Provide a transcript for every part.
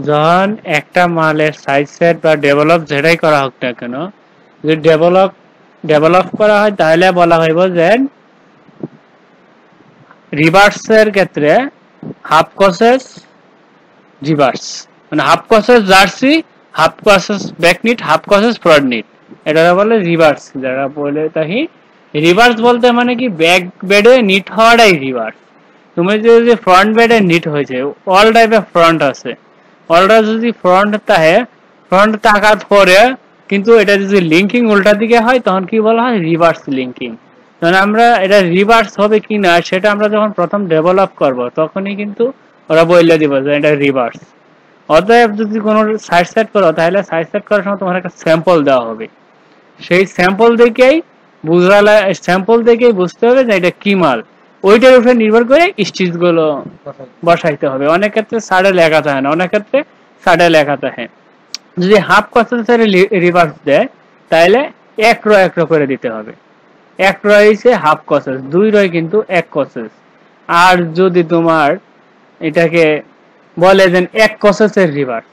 যখন একটা মালের সাইজ সেট বা ডেভেলপ যেটাই করা হোক না কেন, যদি ডেভেলপ করা হয় তাহলে বলা হইব যে রিভার্সের ক্ষেত্রে হাফ কসেস রিভার্স, মানে half কসেস jersey, half কসেস back NEET, half কসেস front NEET, এটা বলে রিভার্স। যারা বলে তাই রিভার্স বলতে মানে কি ব্যাক বেডে নিট হওয়াটাই রিভার্স। তুমি যদি ফ্রন্ট বেডে নিট হয়েছে, অল টাইপের ফ্রন্ট আছে, অলটা যদি ফ্রন্ট থাকে, ফ্রন্ট থাকার পরে কিন্তু এটা যদি লিঙ্কিং উল্টা দিকে হয় তখন কি বলা হয় রিভার্স লিঙ্কিং। তখন আমরা এটা রিভার্স হবে কিনা সেটা আমরা যখন প্রথম ডেভেলপ করব তখনই কিন্তু ওরা বলে দিব যে এটা রিভার্স। অতএব যদি কোনো সাইড সেট করো তাহলে সাইড সেট করার সময় তোমার একটা স্যাম্পল দেওয়া হবে, সেই স্যাম্পল দেখেই বুঝতে হবে যে এটা কি মাল। ওইটার উপরে নির্ভর করে স্টিচ গুলো বসাইতে হবে। অনেক ক্ষেত্রে সাড়ে লেখা থাকে না, অনেক ক্ষেত্রে সাড়ে লেখা থাকে। যদি হাফ কসেসের রিভার্স দেয় তাহলে এক রো করে দিতে হবে। এক রো হইছে হাফ কসেস, দুই রয় কিন্তু এক কসেস। আর যদি তোমার এটাকে বলে যে এক কসেসের রিভার্স,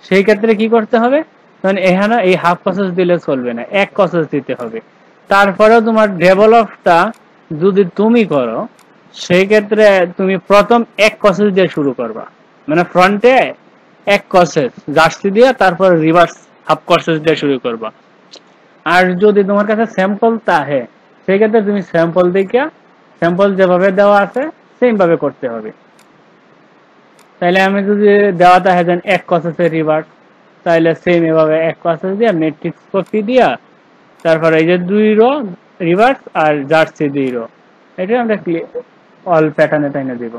সেই ক্ষেত্রে কি করতে হবে, কারণ এখানে এই হাফ কসেস দিলে চলবে না, এক কসেস দিতে হবে। তারপরেও তোমার ডেভেলপটা যদি তুমি করো সেই ক্ষেত্রে তুমি প্রথম এক কসেস দিয়ে শুরু করবা, মানে ফ্রন্টে এক কসেস জার্সি দিয়ে তারপর রিভার্স হাফ কসেস দিয়ে শুরু করবা। আর যদি তোমার কাছে স্যাম্পল থাকে সেই ক্ষেত্রে তুমি স্যাম্পল দেখিয়া, স্যাম্পল যেভাবে দেওয়া আছে সেম ভাবে করতে হবে। তাহলে আমি যদি দেওয়া থাকে যেন এক কসেসের রিভার্স, তাহলে সেম এভাবে এক কসেস দিয়া ম্যাট্রিক্স কপি দিয়া তারপরে এই যে দুই রো রিভার্স আর জার্সি দুই রো, এটা আমরা অল প্যাটার্নে টাইনে দিব।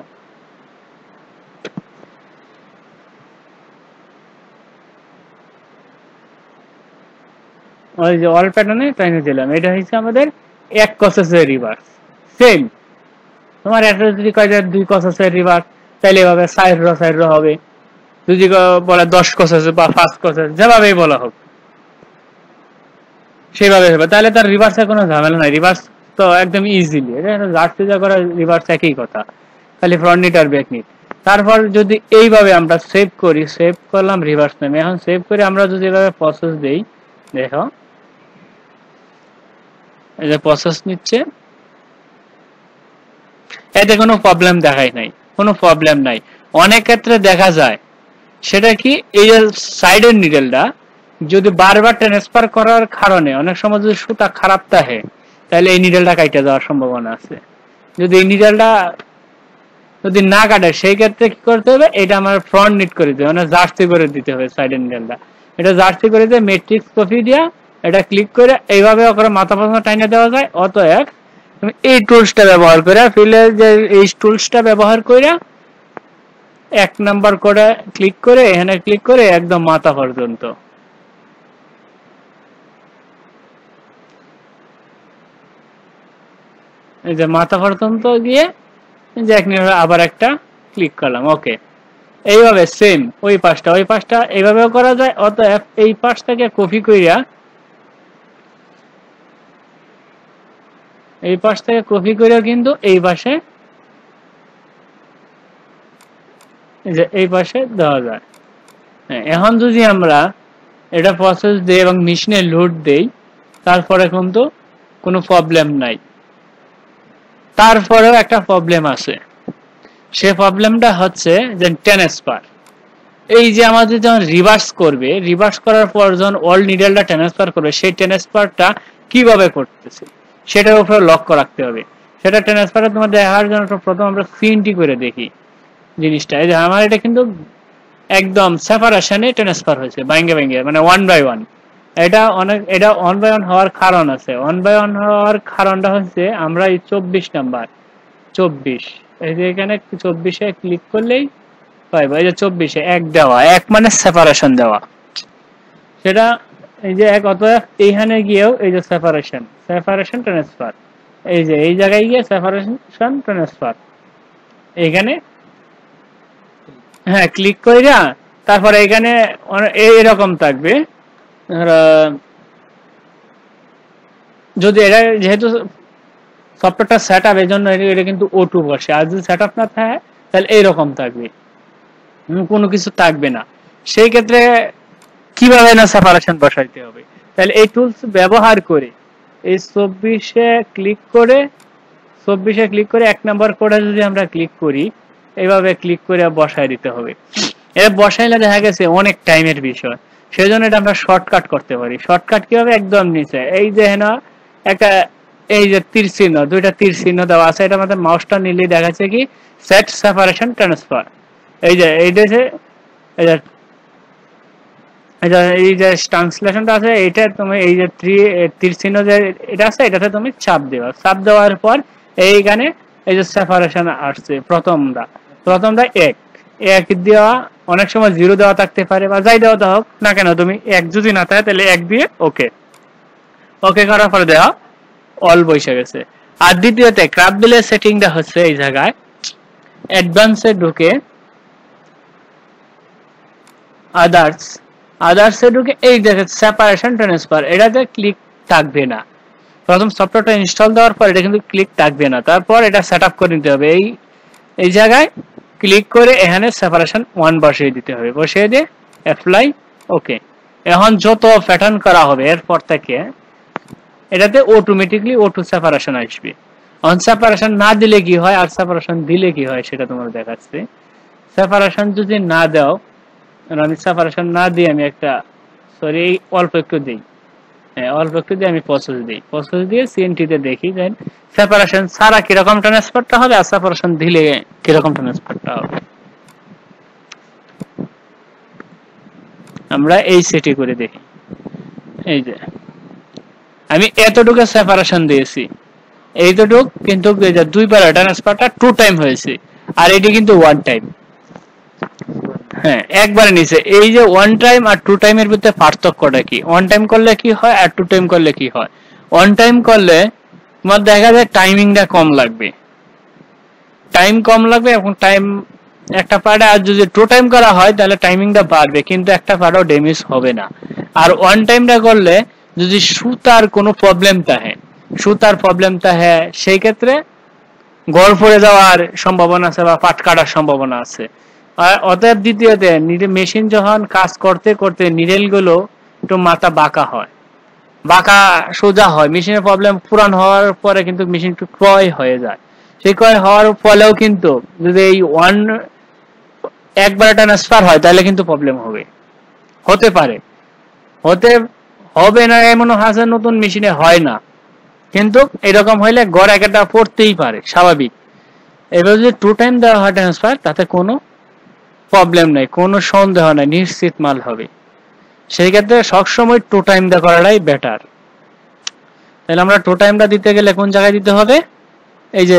ওই যে অল প্যাটার্নে টাইনে দিলাম, এটা হচ্ছে আমাদের এক কসেসের রিভার্স। সেম তোমার একটা যদি কয় যে দুই কসেসের রিভার্স তাহলে এভাবে সাইড রো হবে। যদি বলে 10 কসেস বা 5 কসেস যেভাবেই বলা হোক সেভাবে হবে, তাহলে তার রিভার্সের কোনো ঝামেলা নাই। রিভার্স তো একদম ইজিলি, জার্সি যা করা রিভার্স একই কথা, খালি ফ্রন্ট নিট আর ব্যাক নিট। তারপর যদি এইভাবে আমরা সেভ করি, সেভ করলাম রিভার্স নামে, এখন সেভ করে আমরা যদি এভাবে প্রসেস দেই, দেখো এই যে প্রসেস নিচ্ছে, এতে কোনো প্রবলেম দেখাই নাই, কোনো প্রবলেম নাই। অনেক ক্ষেত্রে দেখা যায় সেটা কি এই যে সাইডের নিডেলটা যদি বারবার ট্রান্সফার করার কারণে অনেক সময় যদি সুতা খারাপ থাকে তাহলে এই নিডেলটা কাটে যাওয়ার সম্ভাবনা আছে। যদি এই নিডেলটা যদি না কাটে সেই ক্ষেত্রে কি করতে হবে, এটা আমার ফ্রন্ট নিট করে দিতে হবে, মানে জার্সি করে দিতে হবে সাইডের নিডেলটা। এটা জার্সি করে দিয়ে ম্যাট্রিক্স কপি দিয়া এটা ক্লিক করে এইভাবে ওখানে মাথা পর্যন্ত টাইনে দেওয়া যায়। অতএব তুমি এই টুলসটা ব্যবহার করে ফিলের যে এই টুলসটা ব্যবহার করে এক নাম্বার করে ক্লিক করে এখানে ক্লিক করে একদম মাথা পর্যন্ত, এই যে মাথা পর্যন্ত গিয়ে যে আবার একটা ক্লিক করলাম, ওকে। এইভাবে সেম ওই পাশটা এইভাবেও করা যায়। অতএব এই পাশটাকে কপি কইরা এই পাশ থেকে কপি কইরা কিন্তু এই পাশে, যে এই পাশে দেওয়া যায়। এখন যদি আমরা এটা প্রসেস দেই এবং মেশিনে লোড দেই তারপরে কিন্তু কোনো প্রবলেম নাই। তারপরেও একটা প্রবলেম আছে, সে প্রবলেমটা হচ্ছে যে ট্রান্সফার। এই যে আমাদের যখন রিভার্স করবে, রিভার্স করার পর যখন অল নিডেলটা ট্রান্সফার করবে সেই ট্রান্সফারটা কিভাবে করতেছে সেটার উপরে লক্ষ্য রাখতে হবে। সেটা ট্রান্সফারে তোমার দেখার জন্য প্রথম আমরা সিএনটি করে দেখি জিনিসটা। এই যে আমার এটা কিন্তু একদম সেপারেশনে ট্রান্সফার হয়েছে, ভাঙ্গে মানে 1 বাই 1। এটা 1 বাই 1 হওয়ার কারণ আছে। 1 বাই 1 হওয়ার কারণটা হচ্ছে আমরা এই 24 নাম্বার 24, এই যে এখানে 24-এ ক্লিক করলেই পাইবো। এই যে 24-এ এক দেওয়া, এক মানে সেপারেশন দেওয়া, সেটা এই যে এক। অতএব এইখানে গিয়েও এই যে সেপারেশন ট্রান্সফার, এই যে এই জায়গায় গিয়ে সেপারেশন ট্রান্সফার এইখানে হ্যাঁ ক্লিক কইরা তারপরে এখানে এরকম থাকবে। যদি এটা যেহেতু সফটওয়্যারটা সেট আপ, এই জন্য এটা কিন্তু O2 বসে, আর যদি সেট আপ না থাকে তাহলে এইরকম থাকবে। কোনো কিছু থাকবে না। সেই ক্ষেত্রে কিভাবে না সেপারেশন বসাইতে হবে, তাহলে এই টুলস ব্যবহার করে এই 24-এ এক নাম্বার কোডে যদি আমরা ক্লিক করি, এইভাবে ক্লিক করে বসায় দিতে হবে। এটা বসাইলে দেখা গেছে অনেক টাইমের বিষয়, সেই জন্য এটা আমরা শর্টকাট করতে পারি। শর্টকাট কিভাবে, একদম নিচে এই যে না একটা এই যে তীর চিহ্ন, দুইটা তীর চিহ্ন দেওয়া আছে, এটা আমাদের মাউসটা নিলে দেখাচ্ছে কি সেট সেপারেশন ট্রান্সফার। এই যে এই যে ট্রান্সলেশনটা আছে, এটা তুমি এই যে তীর চিহ্ন যে এটা আছে, এটাতে তুমি চাপ দেওয়া, চাপ দেওয়ার পর এইখানে এই যে সেপারেশন আসছে প্রথমটা এক দেওয়া, অনেক সময় 0 দেওয়া থাকতে পারে বা যাই দেওয়া হোক না কেন, তুমি 1 যদি না থাকে তাহলে 1 দিয়ে ওকে করার পরে দেওয়া অল বসে গেছে। আর দ্বিতীয়তে ক্রাফট বিলের সেটিংটা হচ্ছে এই জায়গায় অ্যাডভান্সে ঢুকে আদার্সে ঢুকে এই দেখে সেপারেশন ট্রান্সফার, এটাতে ক্লিক থাকবে না। প্রথম সফটওয়্যারটা ইনস্টল দেওয়ার পর এটা কিন্তু ক্লিক থাকবে না, তারপর এটা সেটআপ করে নিতে হবে। এই জায়গায় ক্লিক করে এখানে সেপারেশন 1 বসিয়ে দিতে হবে, বসিয়ে দিয়ে অ্যাপ্লাই ওকে। এখন যত প্যাটার্ন করা হবে এরপর থেকে এটাতে অটোমেটিক্যালি অটো সেপারেশন আসবে। অন সেপারেশন না দিলে কি হয় আর সেপারেশন দিলে কি হয় সেটা তোমার দেখাচ্ছি। সেপারেশন যদি না দাও, আমি সেপারেশন না দিয়ে আমি একটা অল্প একটু দিই, আমি প্রসেস দিয়ে সিএনটি তে দেখি দেন সেপারেশন ছাড়া কিরকম ট্রান্সফারটা হবে আর সেপারেশন দিলে কিরকম ট্রান্সফারটা হবে। আমরা এই সেটি করে দেখি। এই যে আমি এতটুকু সেপারেশন দিয়েছি, এইতটুক কিন্তু দুইবার ট্রান্সফারটা 2 টাইম হয়েছে, আর এটি কিন্তু 1 টাইম। হ্যাঁ, একবারে নিচে এই যে 1 টাইম আর 2 টাইমের ভিতরে পার্থক্যটা কি? 1 টাইম করলে কি হয় আর 2 টাইম করলে কি হয়? 1 টাইম করলে তোমার দেখা যায় টাইমিংটা কম লাগবে, এবং টাইম একটা পার্টে। আর যদি 2 টাইম করা হয় তাহলে টাইমিংটা বাড়বে কিন্তু একটা পার্টও ড্যামেজ হবে না। আর 1 টাইমটা করলে যদি সুতার কোনো প্রবলেম থাকে সেই ক্ষেত্রে গড় পড়ে যাওয়ার সম্ভাবনা আছে বা পাট কাটার সম্ভাবনা আছে। আর অতএব দ্বিতীয়তে মেশিন যখন কাজ করতে করতে নিডেল গুলো একটু মাথা বাঁকা সোজা হয়, মেশিনের প্রবলেম পুরান হওয়ার পরে কিন্তু মেশিন একটু ক্ষয় হয়ে যায়। সেই ক্ষয় হওয়ার ফলেও কিন্তু যদি এই একবার ট্রান্সফার হয় তাহলে কিন্তু প্রবলেম হতে পারে, হবে না এমনও আছে নতুন মেশিনে হয় না, কিন্তু এরকম হইলে গড় একটা পড়তেই পারে, স্বাভাবিক। এবার যদি 2 টাইম দেওয়া হয় ট্রান্সফার, তাতে কোনো প্রবলেম নাই, কোনো সন্দেহ নাই, নিশ্চিত মাল হবে। সেই ক্ষেত্রে সবসময় 2 টাইম দেওয়া করাটাই বেটার। তাহলে আমরা 2 টাইমটা দিতে গেলে কোন জায়গায় দিতে হবে? এই যে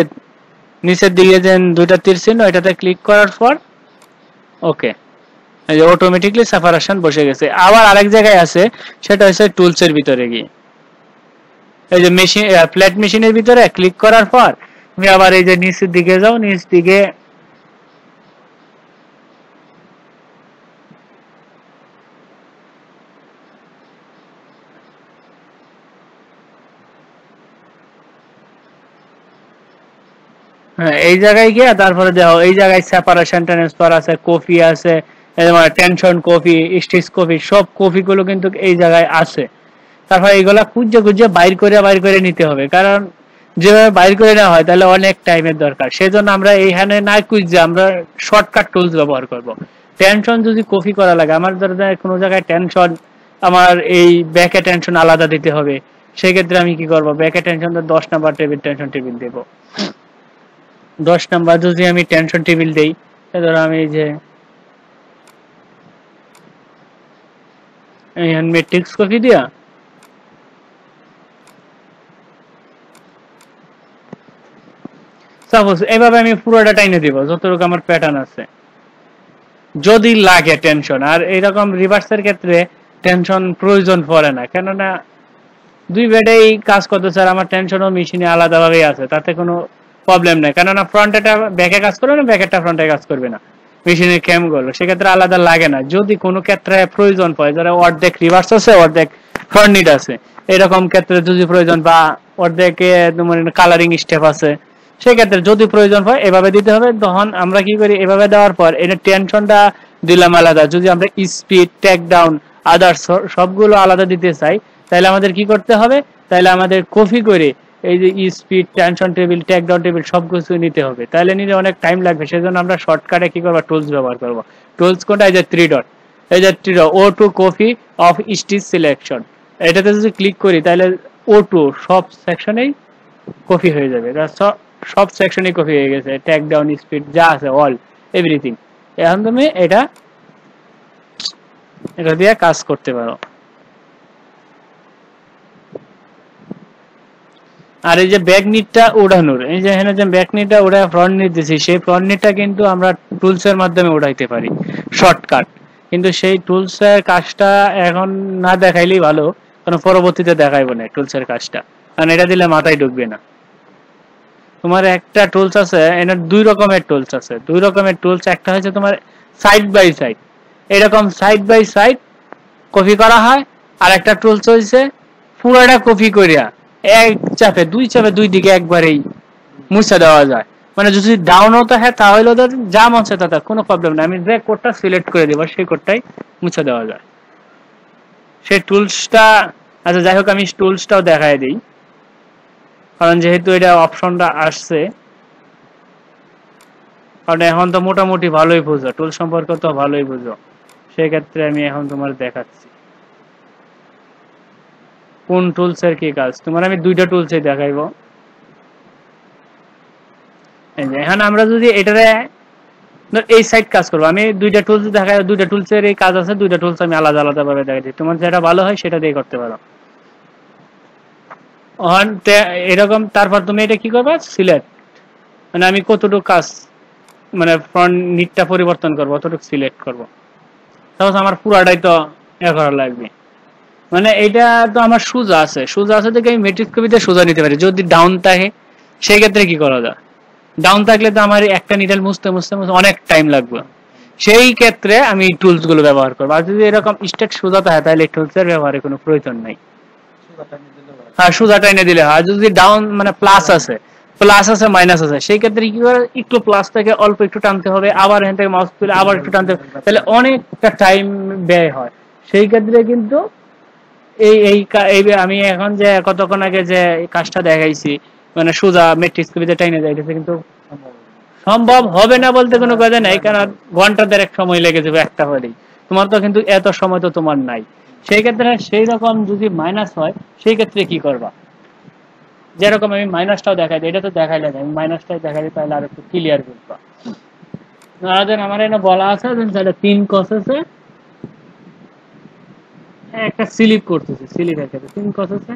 নিচের দিকে যে দুইটা তীর চিহ্ন, এটাতে ক্লিক করার পর ওকে, এই যে অটোমেটিক্যালি সেপারেশন বসে গেছে। আবার আরেক জায়গায় আছে, সেটা হচ্ছে টুলসের ভিতরে গিয়ে এই যে মেশিন ফ্ল্যাট মেশিনের ভিতরে ক্লিক করার পর তুমি আবার এই যে নিচের দিকে যাও, নিচ দিকে এই জায়গায় গিয়ে তারপরে দেখো এই জায়গায় সেপারেশন ট্রান্সফার আছে, কপি আছে, টেনশন কপি, স্টিচ কপি, সব কপি গুলো কিন্তু এই জায়গায় আছে। তারপর এইগুলা খুঁজে বাইর করে নিতে হবে, কারণ যেভাবে বাইর করে নেওয়া হয় তাহলে অনেক টাইমের দরকার। সেজন্য আমরা এইখানে না খুঁজে আমরা শর্টকাট টুলস ব্যবহার করব। টেনশন যদি কপি করা লাগে, আমার ধরো কোনো জায়গায় টেনশন, আমার এই ব্যাকে টেনশন আলাদা দিতে হবে, সেই ক্ষেত্রে আমি কি করব? ব্যাকে টেনশন 10 নাম্বার টেনশন টেবিল দেব। 10 নাম্বার যদি আমি টেনশন টেবিল দেই, ধরো আমি এই যে ম্যাট্রিক্স কপি দিয়া সাপোজ এভাবে আমি পুরোটা টাইনে দিব যতটুকু আমার প্যাটার্ন আছে, যদি লাগে টেনশন। আর এইরকম রিভার্সের ক্ষেত্রে টেনশন প্রয়োজন পড়ে না, কেননা দুই বেডেই কাজ করতে স্যার, আমার টেনশনও মেশিনে আলাদাভাবে আছে, তাতে কোনো প্রবলেম নেই। কেননা ফ্রন্টেটা ব্যাকে কাজ করবে না, ব্যাকেরটা ফ্রন্টে কাজ করবে না, মেশিনের ক্যাম গুলো সেক্ষেত্রে আলাদা লাগে না। যদি কোনো ক্ষেত্রে প্রয়োজন পড়ে, যারা অর্ধেক রিভার্স আছে অর্ধেক ফ্রন্ট নিড আছে, এরকম ক্ষেত্রে যদি প্রয়োজন, বা অর্ধেকে তোমার কালারিং স্টেপ আছে, সেক্ষেত্রে যদি প্রয়োজন হয় এভাবে দিতে হবে। তখন আমরা কি করি, এভাবে দেওয়ার পর এটা টেনশনটা দিলাম আলাদা। যদি আমরা স্পিড, টেক ডাউন, আদার্স সবগুলো আলাদা দিতে চাই, তাহলে আমাদের কি করতে হবে, তাহলে আমাদের কপি করে এই যে speed, tension table, take down table সবকিছু নিতে হবে। তাহলে নিলে অনেক টাইম লাগবে। সেজন্য আমরা শর্টকাটে কি করবো, টুলস ব্যবহার করবো। টুলস কোনটা, এই যে 3 ডট, এই যে 3 dot, auto copy of stitch selection, এটাতে যদি ক্লিক করি তাহলে ও টু সব সেকশনেই কপি হয়ে যাবে। সব সেকশনে কপি হয়ে গেছে, ট্যাগ ডাউন, স্পিড যা আছে অল এভরিথিং। এখন তুমি এটা দিয়ে কাজ করতে পারো। আর এই যে ব্যাক নিটটা উড়ানোর, এই যে এখানে যে ব্যাক নিটটা উড়া ফ্রন্ট নিট দিছি, সেই ফ্রন্ট নিটটা কিন্তু আমরা টুলস এর মাধ্যমে উড়াইতে পারি শর্টকাট। কিন্তু সেই টুলস এর কাজটা এখন না দেখাইলেই ভালো, কারণ পরবর্তীতে দেখাইবো না টুলস এর কাজটা, কারণ এটা দিলে মাথায় ঢুকবে না। তোমার একটা টুলস আছে, এর দুই রকমের টুলস আছে। দুই রকমের টুলস, একটা হচ্ছে তোমার সাইড বাই সাইড, এরকম সাইড বাই সাইড কপি করা হয়। আর একটা টুলস হইছে পুরাটা কপি করিয়া এক চাপে দুই দিকে একবারেই মুছে দেওয়া যায়। মানে যদি ডাউন হতে হয় তাহলে ওদের যা মন চায় তাতে কোনো প্রবলেম না, আমি যে কোডটা সিলেক্ট করে দেব সেই কোডটাই মুছে দেওয়া যায়। সেই টুলসটা, আচ্ছা যাই হোক, আমি টুলসটাও দেখাই দিই, কারণ যেহেতু এটা অপশনটা আসছে, কারণ এখন তো মোটামুটি ভালোই বুঝো, টুল সম্পর্কে তো ভালোই বুঝো। সেক্ষেত্রে আমি এখন তোমার দেখাচ্ছি কোন টুলস এর কি কাজ। তোমার আমি দুইটা টুলসই দেখাইবো। এই যে এখন আমরা যদি এটারে এই সাইড কাজ করবো, আমি দুইটা টুলস দেখাই, দুইটা টুলস এর এই কাজ আছে, দুইটা টুলস আমি আলাদা আলাদা ভাবে দেখাচ্ছি। তোমার যেটা ভালো হয় সেটা দিয়ে করতে পারো। এরকম তারপর তুমি এটা কি করবে, সিলেক্ট, মানে আমি কতটুকু কাজ, মানে ফ্রন্ট নিটটা পরিবর্তন করবো অতটুকু সিলেক্ট করবো। তাহলে আমার পুরাটাই তো এ করা লাগবে। মানে এটা তো আমার সোজা আছে, সোজা আছে দেখে আমি ম্যাট্রিক্স কপিতে সোজা নিতে পারি। যদি ডাউন থাকে সেই ক্ষেত্রে কি করা যায়, ডাউন থাকলে তো আমার একটা নিডল মুছতে মুছতে অনেক টাইম লাগবে। সেই ক্ষেত্রে আমি টুলস গুলো ব্যবহার করবো। আর যদি এরকম স্ট্রেট সোজা থাকে তাহলে টুলস এর ব্যবহারের কোনো প্রয়োজন নাই। হ্যাঁ, সোজা টাইনে দিলে হয়। যদি ডাউন মানে প্লাস আছে, প্লাস আছে, মাইনাস আছে, সেই ক্ষেত্রে কি করে, একটু প্লাস থেকে অল্প একটু টানতে হবে, আবার এখান থেকে মাউস তুলে আবার একটু টানতে হবে, তাহলে অনেকটা টাইম ব্যয় হয়। সেই ক্ষেত্রে কিন্তু এই এই আমি এখন যে কতক্ষণ আগে যে কাজটা দেখাইছি, মানে সোজা ম্যাট্রিক্স কপিতে টাইনে যাইতেছে, কিন্তু সম্ভব হবে না বলতে কোনো কথা নাই, কারণ ঘন্টা দেড়েক সময় লেগে যাবে একটা হলেই। তোমার তো কিন্তু এত সময় তো তোমার নাই। সেই ক্ষেত্রে সেই রকম যদি মাইনাস হয় সেই ক্ষেত্রে কি করবা, যেরকম আমি মাইনাসটাও দেখাই দিই, এটা তো দেখাইলে আমি মাইনাসটাই দেখাই দিই, তাহলে আর একটু ক্লিয়ার বুঝবা। আমার এখানে বলা আছে তাহলে 3 কসেসে একটা স্লিপ করতেছে, স্লিপ একটা 3 কসেসে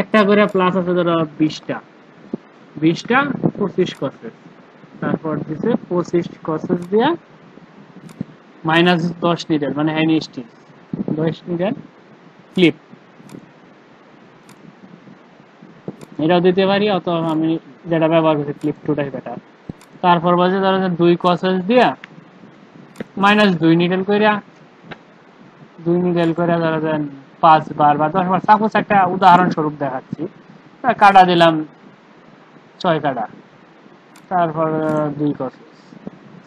একটা করে প্লাস আছে ধরো 20টা 25 কসেস, তারপর দিছে 25 কসেস দিয়া মাইনাস 10 নিডেল, মানে হ্যান্ড স্টিচ 10 নিডেল ক্লিপ, এটাও দিতে পারি। অথবা আমি যেটা ব্যবহার করছি ক্লিপ টুটাই বেটার। তারপর বাজে ধরো 2 কসেস দিয়া মাইনাস 2 নিডেল কইরা 2 নিডেল করে ধরো 5 বার বা 10 বার, সাপোজ একটা উদাহরণ স্বরূপ দেখাচ্ছি, কাটা দিলাম 6 কাটা, তারপর 2 কসেস,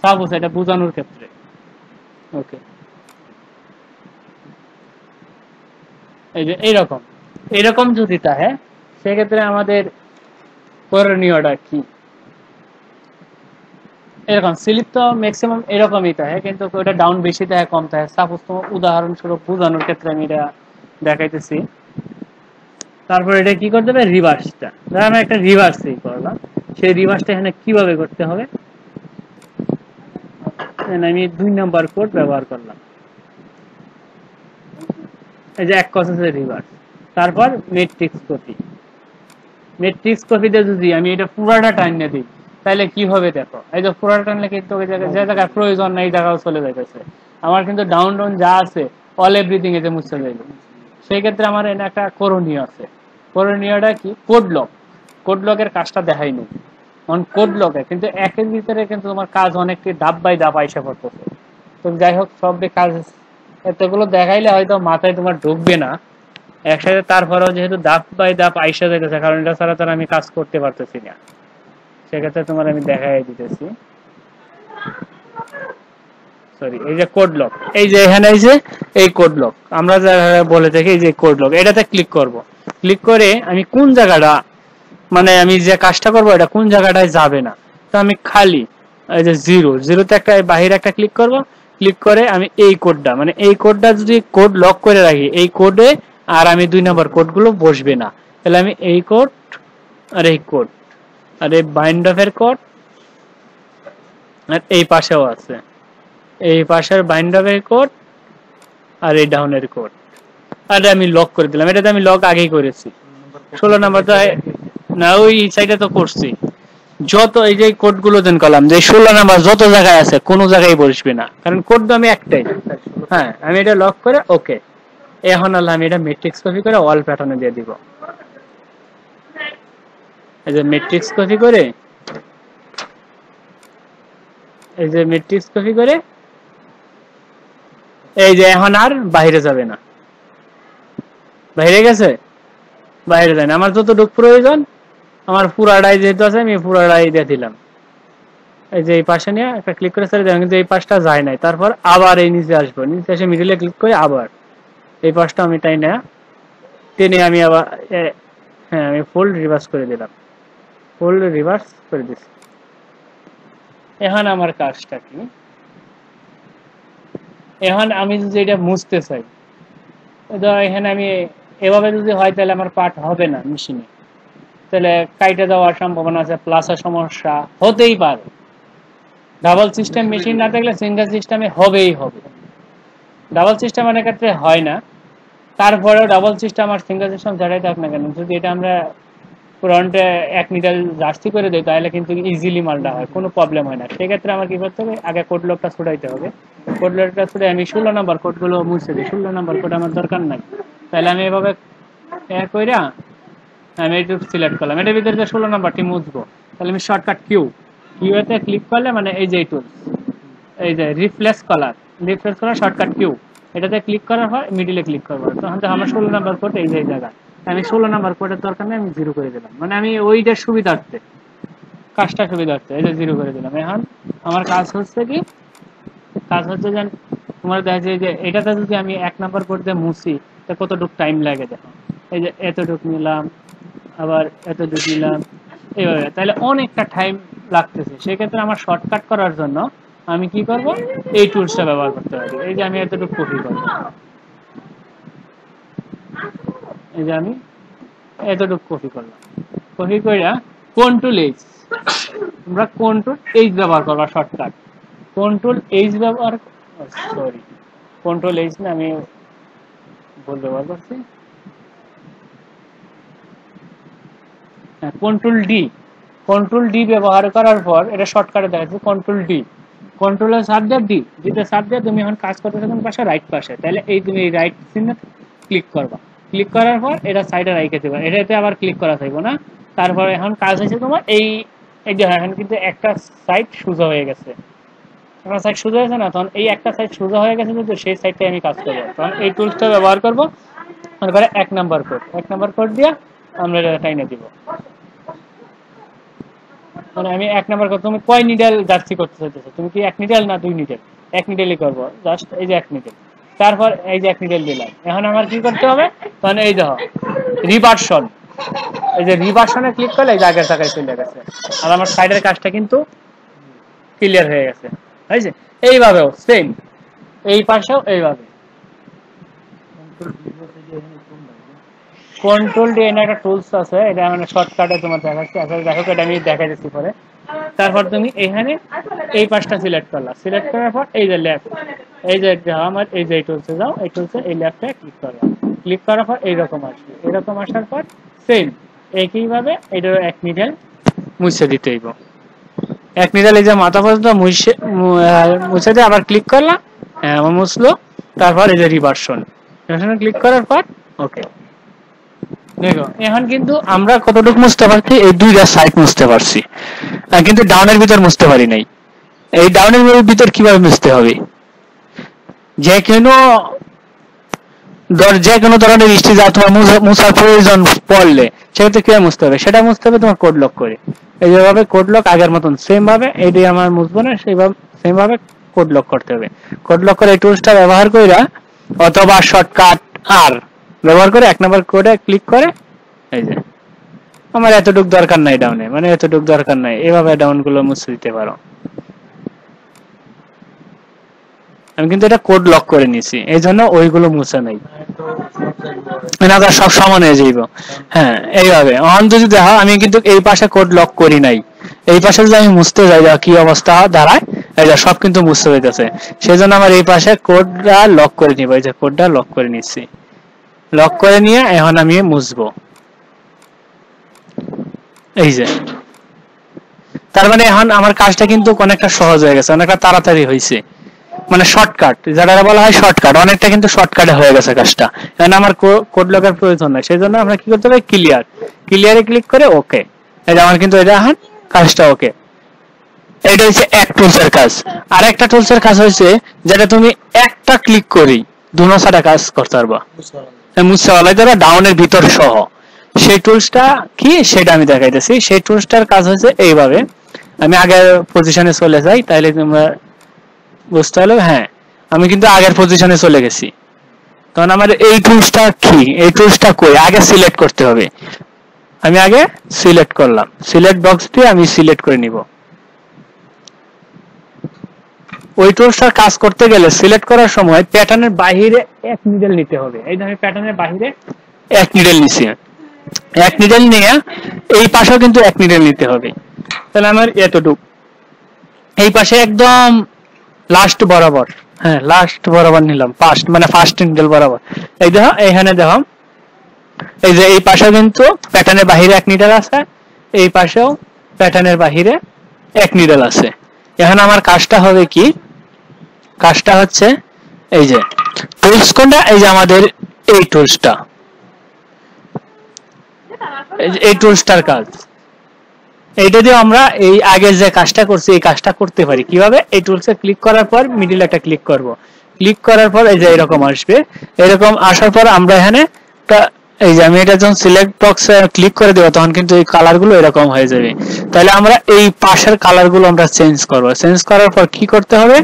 সাপোজ এটা বোঝানোর ক্ষেত্রে। ওকে, এই যে এইরকম যদি থাকে সেক্ষেত্রে আমাদের করণীয়টা কি, এরকম স্লিপ তো ম্যাক্সিমাম এরকমই থাকে, কিন্তু ওটা ডাউন বেশি থাকে কম থাকে। সাপোজ তোমার উদাহরণস্বরূপ বোঝানোর ক্ষেত্রে আমি এটা দেখাইতেছি। তারপর এটা কি করতে হবে, রিভার্সটা, ধর আমি একটা রিভার্স করলাম, সেই রিভার্সটা এখানে কিভাবে করতে হবে, আমি 2 নাম্বার কোড ব্যবহার করলাম, এই যে 1 কসেসের রিভার্স। তারপর ম্যাট্রিক্স কপিতে যদি আমি এটা পুরাটা টাইনে দিই তাহলে কি হবে দেখো, এই যে পুরাটা টানলে কিন্তু যে জায়গায় প্রয়োজন নাই এই জায়গাও চলে যাইতেছে। আমার কিন্তু ডাউন যা আছে অল এভরিথিং এতে মুছে যাইবে। সেই ক্ষেত্রে আমার এখানে একটা করণীয় আছে। করণীয়টা কি, কোড লকের কাজটা দেখাইনি, কারণ কোড লকে কিন্তু একের ভিতরে কিন্তু তোমার কাজ অনেকটি ধাপ বাই ধাপ আইসা পড়তেছে। তো যাই হোক, সব কাজ এতগুলো দেখাইলে হয়তো মাথায় তোমার ঢুকবে না একসাথে। তারপরেও যেহেতু ধাপ বাই ধাপ আইসা যাইতেছে, কারণ এটা ছাড়া তো আমি কাজ করতে পারতেছি না, সেক্ষেত্রে তোমার আমি দেখাই দিতেছি। সরি, এই যে কোড লক, এই যে এখানে এই যে এই কোড লক আমরা যা বলে থাকি, এই যে কোড লক, এটাতে ক্লিক করব। ক্লিক করে আমি কোন জায়গাটা, মানে আমি যে কাজটা করব এটা কোন জায়গাটায় যাবে না, তো আমি খালি এই যে জিরোতে একটা বাহিরে একটা ক্লিক করব। ক্লিক করে আমি এই কোডটা, মানে এই কোডটা যদি কোড লক করে রাখি, এই কোডে আর আমি 2 নম্বর কোডগুলো বসবে না। তাহলে আমি এই কোড আর এই কোড আর এই বাইন্ড অফ এর কোড, আর এই পাশেও আছে এই পাশের বাইন্ড অফ এর কোড আর এই ডাউনের কোড, আর আমি লক করে দিলাম। এটাতে আমি লক আগেই করেছি। 16 নাম্বার তো না, ওই সাইডে তো করছি। যত এই যে কোডগুলো দেন করলাম, যে 16 নাম্বার যত জায়গায় আছে কোনো জায়গায় বসবে না, কারণ কোড তো আমি একটাই। হ্যাঁ, আমি এটা লক করে ওকে। এখন আল্লাহ আমি এটা ম্যাট্রিক্স কপি করে অল প্যাটার্নে দিয়ে দিব। এই যে ম্যাট্রিক্স কপি করে, এই যে ম্যাট্রিক্স কপি করে, এই যে এখন আর বাইরে যাবে না। বাইরে গেছে? বাইরে যায় না। আমার যতটুকু প্রয়োজন, আমার পুরাটাই যেহেতু আছে আমি পুরাটাই দিয়ে দিলাম। এই যে এই পাশে নিয়ে একটা ক্লিক করে ছেড়ে দিলাম, কিন্তু এই পাশটা যায় নাই। তারপর আবার এই নিচে আসবো, নিচে এসে মিডিলে ক্লিক করে আবার এই পাশটা আমি টেনে আমি আবার হ্যাঁ আমি ফোল্ড রিভার্স করে দিলাম, ফোল্ড রিভার্স করে দিচ্ছি। এখন আমার কাজটা কি, এখন আমি যদি এটা মুছতে চাই, এখানে আমি এভাবে যদি হয় তাহলে আমার পার্ট হবে না মেশিনে, তাহলে কাইটে দেওয়ার সম্ভাবনা আছে, প্লাসের সমস্যা হতেই পারে। ডাবল সিস্টেম মেশিন না থাকলে সিঙ্গেল সিস্টেমে হবেই হবে। ডাবল সিস্টেম অনেক ক্ষেত্রে হয় না, তারপরেও ডাবল সিস্টেম আর সিঙ্গেল সিস্টেম যারাই থাক না কেন, যদি এটা আমরা ফ্রন্টে এক নিডল জার্সি করে দিই তাহলে কিন্তু ইজিলি মালটা হয়, কোনো প্রবলেম হয় না। সেক্ষেত্রে আমার কি করতে হবে, আগে কোড লকটা ছুটাইতে হবে। কোড লকটা ছুটে আমি 16 নম্বর কোডগুলো মুছে দিই। 16 নম্বর কোড আমার দরকার নাই, তাহলে আমি এভাবে কইরা আমি এইটুকু সিলেক্ট করলাম। এটার ভিতরে যে 16 নাম্বারটি মুছবো, তাহলে আমি শর্টকাট কিউতে ক্লিক করলে, মানে এই যে টুল, এই যে রিপ্লেস কলার শর্টকাট কিউ, এটাতে ক্লিক করার পর মিডিলে ক্লিক করবো। তখন তো আমার 16 নাম্বার কোড এই যে জায়গা, আমি 16 নাম্বার কোডের দরকার নেই, আমি 0 করে দিলাম। মানে আমি ওইটার সুবিধার্থে, কাজটা সুবিধার্থে এই যে 0 করে দিলাম। এখন আমার কাজ হচ্ছে কি, কাজ হচ্ছে যে তোমার দেখা যায় যে এটাতে যদি আমি 1 নাম্বার কোড দিয়ে মুছি তো কতটুকু টাইম লাগে দেখো। এই যে এতটুকু নিলাম, আবার এতটুকু নিলাম, এইভাবে তাহলে অনেকটা টাইম লাগতেছে। সেক্ষেত্রে আমার শর্টকাট করার জন্য আমি কি করব, এই টুলসটা ব্যবহার করতে পারি। এই যে আমি এতটুকু কপি করব, এই যে আমি এতটুকু কপি করলাম, কপি কইরা কন্ট্রোল এইচ, আমরা কন্ট্রোল এইচ ব্যবহার করব শর্টকাট। কন্ট্রোল এইচ ব্যবহার, সরি কন্ট্রোল এইচ না, আমি ভুল ব্যবহার করছি। কন্ট্রোল ডি ব্যবহার করার পর এটা শর্টকাটে দেখাচ্ছে কন্ট্রোল ডি, কন্ট্রোলের সাবজেক্ট ডি, যেটা সাবজেক্ট তুমি এখন কাজ করতে থাকুন পাশে রাইট পাশে, তাহলে এই তুমি এই রাইট চিহ্নে ক্লিক করবা। ক্লিক করার পর এটা সাইডে রাইখে দেবা, এটাতে আবার ক্লিক করা থাকবে না। তারপরে এখন কাজ হয়েছে তোমার এই যে এখন কিন্তু একটা সাইড সোজা হয়ে গেছে, একটা সাইড সোজা হয়েছে না, তখন এই একটা সাইড সোজা হয়ে গেছে কিন্তু সেই সাইডটাই আমি কাজ করবো, তখন এই টুলসটা ব্যবহার করবো। তারপরে 1 নাম্বার কোড দিয়ে আমরা এটা টাইনে দিব। মানে আমি 1 নাম্বার কোড, তুমি কয় নিডল জার্সি করতে চাইতেছো, তুমি কি 1 নিডল না 2 নিডল? 1 নিডলই করবো, জাস্ট এই যে 1 নিডল, তারপর এই যে 1 নিডল দিলাম। এখন আমার কি করতে হবে, মানে এই দেখো রিভার্সন, এই যে রিভার্সনে ক্লিক করলে এই যে আগের জায়গায় চলে গেছে, আর আমার সাইডের কাজটা কিন্তু ক্লিয়ার হয়ে গেছে। হয়েছে? এইভাবেও সেম, এই পাশেও এইভাবে। কন্ট্রোল ডি এর একটা টুলস আছে, এটা মানে শর্টকাটে তোমার দেখাচ্ছি। আসলে দেখো এটা আমি দেখাই দিচ্ছি পরে। তারপর তুমি এখানে এই পাশটা সিলেক্ট করলা, সিলেক্ট করার পর এই যে লেফট, এই যে আমার এই যে টুলসে যাও, এই টুলসে এই লেফটে ক্লিক করলাম। ক্লিক করার পর এইরকম আসবে, এরকম আসার পর সেম একইভাবে এটার 1 নিডল মুছে দিতে হইব। 1 নিডল এই যে মাথা পর্যন্ত মুছে দিয়ে আবার ক্লিক করলাম, হ্যাঁ আমার মুছলো। তারপর এই যে রিভার্সন ক্লিক করার পর ওকে। দেখো এখন কিন্তু আমরা কতটুকু মুছতে পারছি, এই 2টা সাইড মুছতে পারছি, কিন্তু ডাউনের ভিতর মুছতে পারি নাই। এই ডাউনের ভিতর কিভাবে মুছতে হবে, যে কোনো যে কোনো ধরনের স্টিচ আর তোমার মুছার প্রয়োজন পড়লে সেক্ষেত্রে কি মুছতে হবে, সেটা মুছতে হবে তোমার কোড লক করে। এই যেভাবে কোড লক আগের মতন সেম ভাবে এটি আমার মুছবো না, সেইভাবে সেম ভাবে কোড লক করতে হবে। কোড লক করে এই টুলসটা ব্যবহার কইরা অথবা শর্টকাট আর ব্যবহার করে 1 নম্বর কোডে ক্লিক করে এই যে আমার এতটুক দরকার নাই ডাউনে, মানে এতটুক দরকার নাই, এভাবে ডাউন গুলো মুছে দিতে পারো। আমি কিন্তু এটা কোড লক করে নিছি, এই জন্য ওইগুলো মুছে নাই, না সব সমান হয়ে যাইব। হ্যাঁ এইভাবে অন যদি দেখো আমি কিন্তু এই পাশে কোড লক করি নাই, এই পাশে যদি আমি মুছতে যাই কি অবস্থা দাঁড়ায়, এই যে সব কিন্তু মুছতে যাইতেছে। সেই জন্য আমার এই পাশে কোডটা লক করে নিব, এই যে কোডটা লক করে নিচ্ছি, লক করে নিয়ে এখন আমি মুছবো। এই যে তার মানে এখন আমার কাজটা কিন্তু অনেকটা সহজ হয়ে গেছে, অনেকটা তাড়াতাড়ি হয়েছে, মানে শর্টকাট যেটা বলা হয় শর্টকাট, অনেকটা কিন্তু শর্টকাটে হয়ে গেছে কাজটা। এখন আমার কোড লকের প্রয়োজন নাই, সেই জন্য আমরা কি করতে হবে, ক্লিয়ারে ক্লিক করে ওকে। এই যে আমার কিন্তু এটা এখন কাজটা ওকে। এটা হচ্ছে এক টুলসের কাজ। আর একটা টুলসের কাজ হচ্ছে যেটা তুমি একটা ক্লিক করি দুনো সারা কাজ করতে পারবা, মুছাওয়ালা যারা ডাউনের ভিতর সহ। সেই টুলসটা কি সেটা আমি দেখাইতেছি। সেই টুলসটার কাজ হচ্ছে এইভাবে, আমি আগের পজিশনে চলে যাই তাহলে তোমরা বুঝতে পারলে। হ্যাঁ আমি কিন্তু আগের পজিশনে চলে গেছি, তখন আমার এই টুলসটা কি, এই টুলসটা কই আগে সিলেক্ট করতে হবে। আমি আগে সিলেক্ট করলাম, সিলেক্ট বক্স দিয়ে আমি সিলেক্ট করে নিব। ওই টুলসটার কাজ করতে গেলে সিলেক্ট করার সময় প্যাটার্নের বাইরে এক নিডেল নিতে হবে। এই ধরনের প্যাটার্নের বাইরে এক নিডেল নিছি, এক নিডেল নিয়ে এই পাশেও কিন্তু এক নিডেল নিতে হবে। তাহলে আমার এতটুক এই পাশে একদম লাস্ট বরাবর, হ্যাঁ লাস্ট বরাবর নিলাম, ফার্স্ট মানে ফার্স্ট নিডেল বরাবর। এই দেখো এখানে দেখো এই যে এই পাশে কিন্তু প্যাটার্নের বাহিরে এক নিডেল আছে, এই পাশেও প্যাটার্নের বাহিরে এক নিডেল আছে। এখন আমার কাজটা হবে কি, কাজটা হচ্ছে এই যে টুলস কোনটা, এই যে আমাদের এই টুলসটা, এই টুলসটার কাজ। এইটা দিয়ে আমরা এই আগে যে কাজটা করছি এই কাজটা করতে পারি কিভাবে, এই টুলসে ক্লিক করার পর মিডিল একটা ক্লিক করব, ক্লিক করার পর এই যে এরকম আসবে, এরকম আসার পর আমরা এখানে এই যে আমি এটা যখন সিলেক্ট বক্সে ক্লিক করে দেব তখন কিন্তু এই কালার গুলো এরকম হয়ে যাবে। তাহলে আমরা এই পাশের কালার গুলো আমরা চেঞ্জ করব, চেঞ্জ করার পর কি করতে হবে,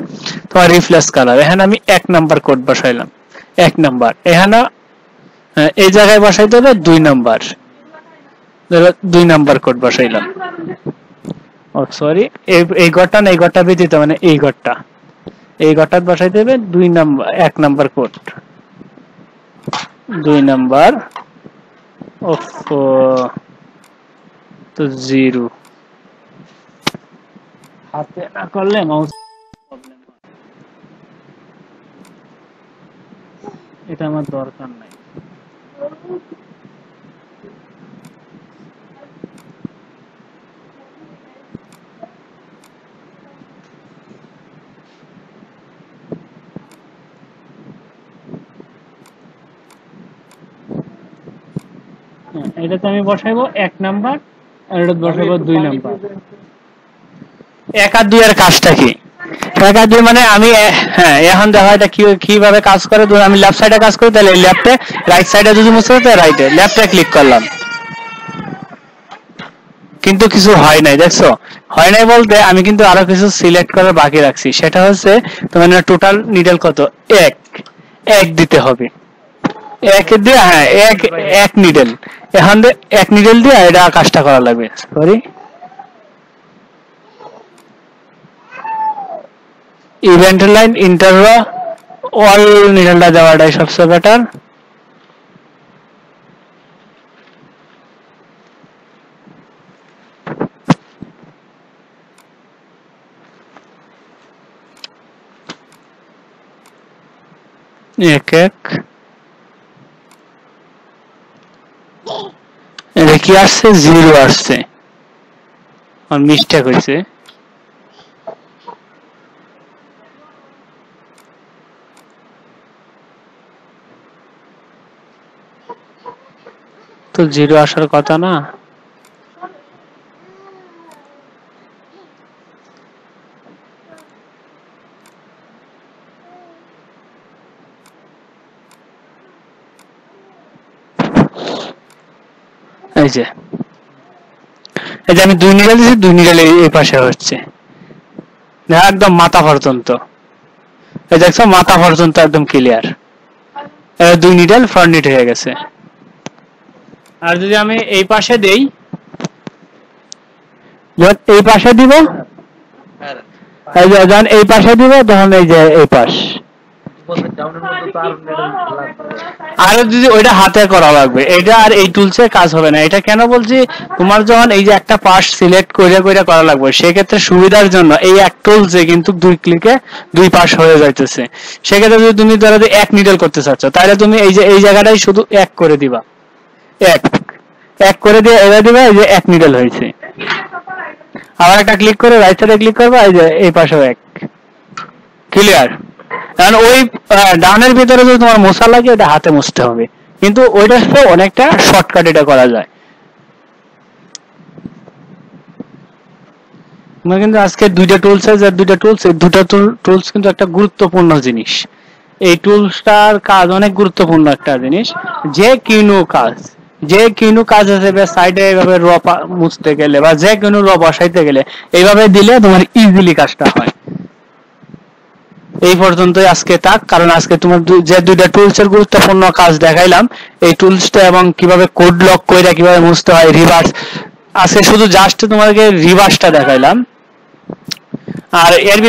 তোমার রিপ্লেস কালার। এখানে আমি 1 নাম্বার কোড বসাইলাম, 1 নাম্বার, এখানে এই জায়গায় বসাইতে হবে 2 নাম্বার, 2 নাম্বার কোড বসাইলাম। ও সরি, এই ঘরটা না, এই ঘরটা ব্যতীত মানে এই ঘরটা, এই ঘরটা বসাইতে হবে 2 নাম্বার, 1 নাম্বার কোড, 2 নাম্বার। ওফ তো 0 হাতে না করলে মাউস প্রবলেম হয়, এটা আমার দরকার নাই। এটাতে আমি বসাইবো 1 নাম্বার আর এটা বসাইবো 2 নাম্বার। 1 আর 2 এর কাজটা কি, 1 আর 2 মানে আমি হ্যাঁ এখন দেখা এটা কিভাবে কাজ করে। ধরুন আমি লেফট সাইডে কাজ করি, তাহলে লেফটে, রাইট সাইডে যদি মুছতে হয় তাহলে রাইটে, লেফটে ক্লিক করলাম, কিন্তু কিছু হয় নাই, দেখছো হয় নাই বলতে আমি কিন্তু আরো কিছু সিলেক্ট করার বাকি রাখছি। সেটা হচ্ছে তোমার টোটাল নিডেল কত, 1 দিতে হবে, 1 দিয়ে হ্যাঁ এক নিডেল, এখন 1 নিডেল দিয়ে এটা কাজটা করা লাগবে। সরি, ইভেন্ট লাইন ইন্টারভা অল নিডেলটা দেওয়াটাই সবচেয়ে বেটার। এক এক এটা কি আসছে, 0 আসছে, আর মিস্টেক হয়েছে। তো 0 আসার কথা না, এই যে আমি 2 নিডাল দিচ্ছি, 2 নিডাল এই পাশে হচ্ছে একদম মাথা পর্যন্ত, এই দেখছো মাথা পর্যন্ত একদম ক্লিয়ার, 2 নিডাল ফ্রন্ট নিট হয়ে গেছে। আর যদি আমি এই পাশে দেই, যখন এই পাশে দিব, যখন এই পাশে দিব তখন এই যে এই পাশ, আর যদি ওইটা হাতে করা লাগবে, এটা আর এই টুলসে কাজ হবে না। এটা কেন বলছি, তোমার যখন এই যে একটা পাশ সিলেক্ট করে করে করা লাগবে, সেক্ষেত্রে সুবিধার জন্য এই এক টুলসে কিন্তু 2 ক্লিকে 2 পাশ হয়ে যাইতেছে। সেক্ষেত্রে যদি তুমি ধরো 1 নিডল করতে চাচ্ছ, তাহলে তুমি এই যে এই জায়গাটাই শুধু 1 করে দিবা, 1 করে দিয়ে এবার দিবা, এই যে 1 নিডল হয়েছে। আবার একটা ক্লিক করে রাইট সাইডে ক্লিক করবা, এই যে এই পাশেও 1 ক্লিয়ার। কারণ ওই ডানের ভিতরে যদি তোমার মোছা লাগে, এটা হাতে মুছতে হবে, কিন্তু ওইটার সাথে অনেকটা শর্টকাট এটা করা যায়। তোমার কিন্তু আজকে 2টা টুলস আছে, আর 2টা টুলস, এই 2টা টুলস কিন্তু একটা গুরুত্বপূর্ণ জিনিস। এই টুলসটার কাজ অনেক গুরুত্বপূর্ণ একটা জিনিস। যে কোনো কাজ আছে সাইডে এইভাবে র মুছতে গেলে বা যে কোনো র বসাইতে গেলে এইভাবে দিলে তোমার ইজিলি কাজটা হয়। এই পর্যন্তই আজকে থাক, কারণ আজকে তোমার যে 2টা টুলসের গুরুত্বপূর্ণ কাজ দেখাইলাম, এই টুলসটা এবং কিভাবে কোড লক করে কিভাবে মুছতে হয়, রিভার্স, আজকে শুধু জাস্ট তোমাদেরকে রিভার্সটা দেখাইলাম। আর এর